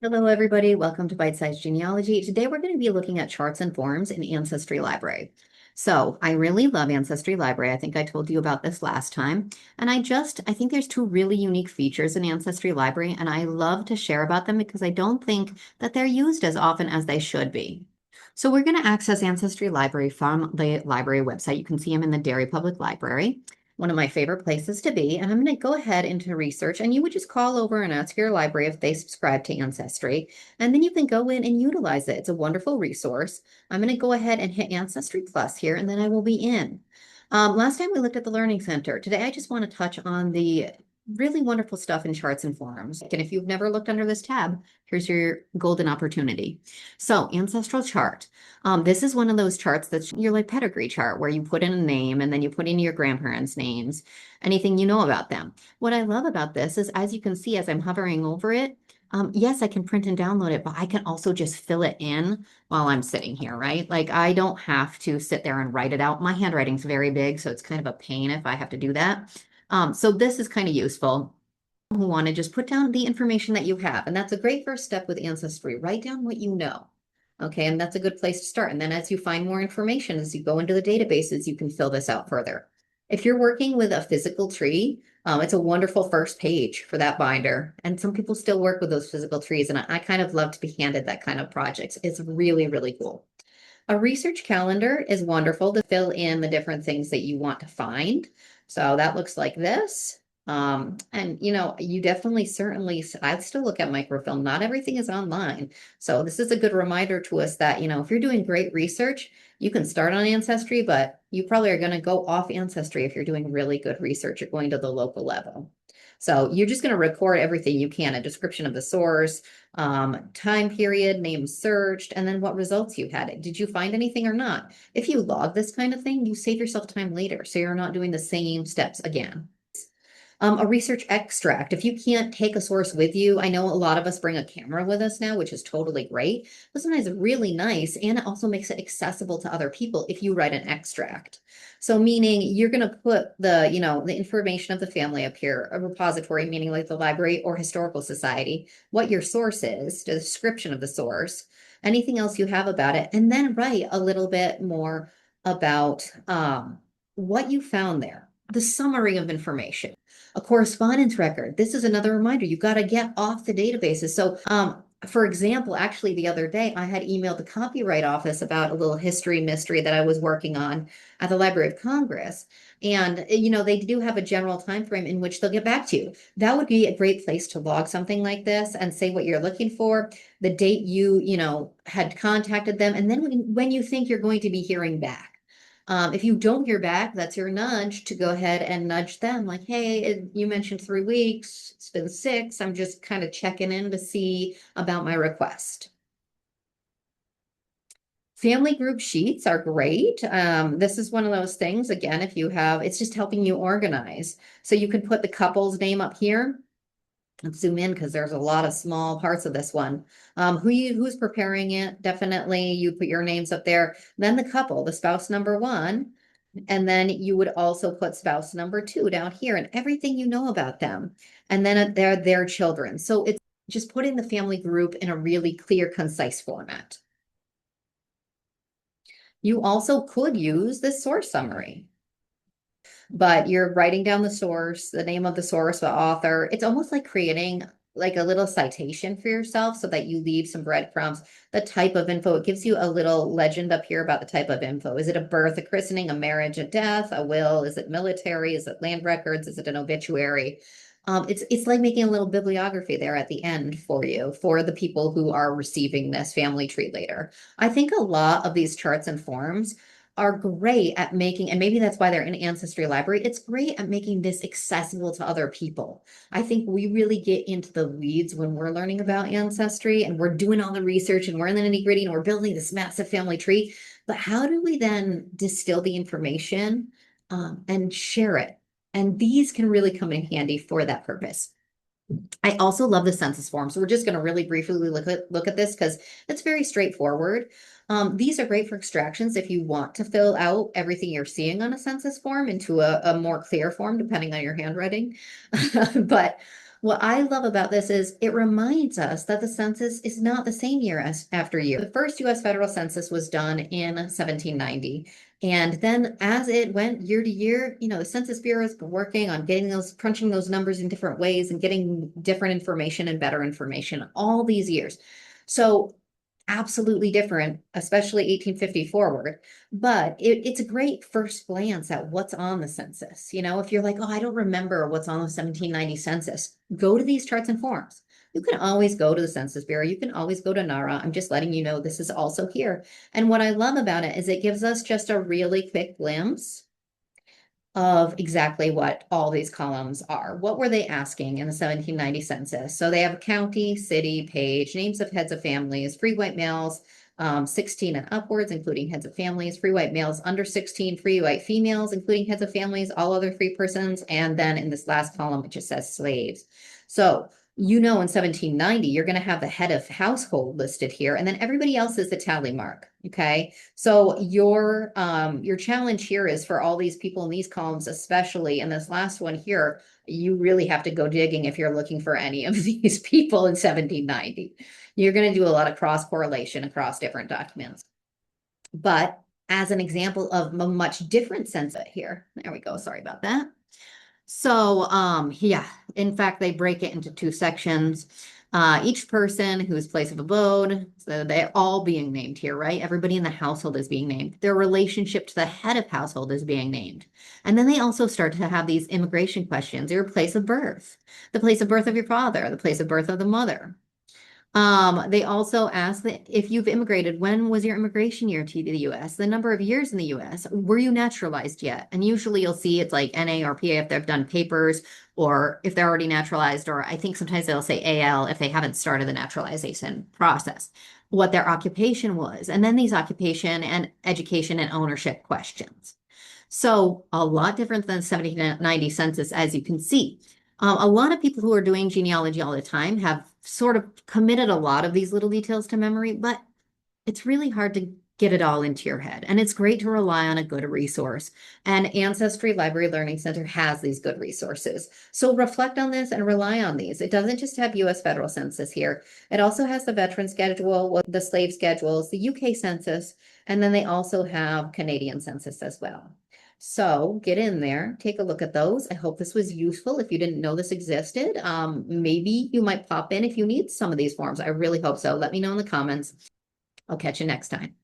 Hello, everybody. Welcome to Bite Size Genealogy. Today, we're going to be looking at charts and forms in Ancestry Library. So I really love Ancestry Library. I think I told you about this last time. And I think there's two really unique features in Ancestry Library, and I love to share about them because I don't think that they're used as often as they should be. So we're going to access Ancestry Library from the library website. You can see them in the Derry Public Library, one of my favorite places to be. And I'm going to go ahead into research, and you would just call over and ask your library if they subscribe to Ancestry, and then you can go in and utilize it. It's a wonderful resource. I'm going to go ahead and hit Ancestry Plus here, and then I will be in. Last time we looked at the Learning Center. Today, I just want to touch on the really wonderful stuff in charts and forms. And if you've never looked under this tab, here's your golden opportunity. So, ancestral chart. This is one of those charts that's your like pedigree chart where you put in a name and then you put in your grandparents' names, anything you know about them. What I love about this is, as you can see, as I'm hovering over it, yes, I can print and download it, but I can also just fill it in while I'm sitting here, right? Like I don't have to sit there and write it out. My handwriting's very big, so it's kind of a pain if I have to do that. So this is kind of useful. Who want to just put down the information that you have. And that's a great first step with Ancestry. Write down what you know. Okay, and that's a good place to start. And then as you find more information, as you go into the databases, you can fill this out further. If you're working with a physical tree, it's a wonderful first page for that binder. And some people still work with those physical trees, and I kind of love to be handed that kind of projects. It's really, really cool. A research calendar is wonderful to fill in the different things that you want to find. So that looks like this. And you definitely, certainly, I'd still look at microfilm. Not everything is online. So this is a good reminder to us that, if you're doing great research, you can start on Ancestry, but you probably are going to go off Ancestry if you're doing really good research. You're going to the local level. So you're just going to record everything you can, a description of the source, time period, name searched, and then what results you had. Did you find anything or not? If you log this kind of thing, you save yourself time later, so you're not doing the same steps again. A research extract. If you can't take a source with you, I know a lot of us bring a camera with us now, which is totally great. But sometimes it's really nice, and it also makes it accessible to other people if you write an extract. So meaning you're going to put the information of the family up here, a repository, meaning like the library or historical society, what your source is, the description of the source, anything else you have about it, and then write a little bit more about what you found there, the summary of information. A correspondence record. This is another reminder. You got to get off the databases. So, for example, actually the other day I had emailed the Copyright Office about a little history mystery that I was working on at the Library of Congress. And they do have a general time frame in which they'll get back to you. That would be a great place to log something like this and say what you're looking for, the date you had contacted them, and then when you think you're going to be hearing back. If you don't hear back, that's your nudge to go ahead and nudge them like, hey, you mentioned 3 weeks, it's been 6. I'm just kind of checking in to see about my request. Family group sheets are great. This is one of those things, again, if you have, it's just helping you organize. So you can put the couple's name up here. Let's zoom in because there's a lot of small parts of this one. Who's preparing it? Definitely you put your names up there. Then the couple, the spouse number 1, and then you would also put spouse number 2 down here and everything you know about them. And then their children. So it's just putting the family group in a really clear, concise format. You also could use this source summary, but you're writing down the source, the name of the source, the author. It's almost like creating like a little citation for yourself so that you leave some breadcrumbs, the type of info. It gives you a little legend up here about the type of info. Is it a birth, a christening, a marriage, a death, a will? Is it military? Is it land records? Is it an obituary? It's like making a little bibliography there at the end for you, for the people who are receiving this family tree later. I think a lot of these charts and forms are great at making, and maybe that's why they're in Ancestry Library. It's great at making this accessible to other people. I think we really get into the weeds when we're learning about Ancestry and we're doing all the research and we're in the nitty gritty and we're building this massive family tree. But how do we then distill the information and share it? And these can really come in handy for that purpose. I also love the census form. So we're just going to really briefly look at this because it's very straightforward. These are great for extractions if you want to fill out everything you're seeing on a census form into a more clear form, depending on your handwriting. But What I love about this is it reminds us that the census is not the same year as after year. The first US federal census was done in 1790. And then as it went year to year, the Census Bureau has been working on getting those, crunching those numbers in different ways and getting different information and better information all these years. So absolutely different, especially 1850 forward. But it's a great first glance at what's on the census. If you're like, oh, I don't remember what's on the 1790 census, go to these charts and forms. You can always go to the Census Bureau. You can always go to NARA. I'm just letting you know this is also here. And what I love about it is it gives us just a really quick glimpse of exactly what all these columns are. What were they asking in the 1790 census? So they have a county, city, page, names of heads of families, free white males, 16 and upwards, including heads of families, free white males under 16, free white females, including heads of families, all other free persons. And then in this last column, it just says slaves. So in 1790, you're going to have the head of household listed here, and then everybody else is the tally mark. Okay. So your challenge here is for all these people in these columns, especially in this last one here, you really have to go digging if you're looking for any of these people in 1790. You're going to do a lot of cross correlation across different documents. But as an example of a much different sense here, there we go. Sorry about that. So, yeah, in fact, they break it into two sections. Each person whose place of abode, so they're all being named here, right? Everybody in the household is being named. Their relationship to the head of household is being named. And then they also start to have these immigration questions, your place of birth, the place of birth of your father, the place of birth of the mother. They also ask that if you've immigrated, when was your immigration year to the US? The number of years in the US? Were you naturalized yet? And usually you'll see it's like NA or PA if they've done papers or if they're already naturalized, or I think sometimes they'll say AL if they haven't started the naturalization process, what their occupation was. And then these occupation and education and ownership questions. So a lot different than 1790 census, as you can see. A lot of people who are doing genealogy all the time have sort of committed a lot of these little details to memory, but it's really hard to get it all into your head. And it's great to rely on a good resource. And Ancestry Library Learning Center has these good resources. So reflect on this and rely on these. It doesn't just have US federal census here. It also has the veteran schedule, the slave schedules, the UK census, and then they also have Canadian census as well. So get in there, take a look at those. I hope this was useful. If you didn't know this existed, maybe you might pop in if you need some of these forms. I really hope so. Let me know in the comments. I'll catch you next time.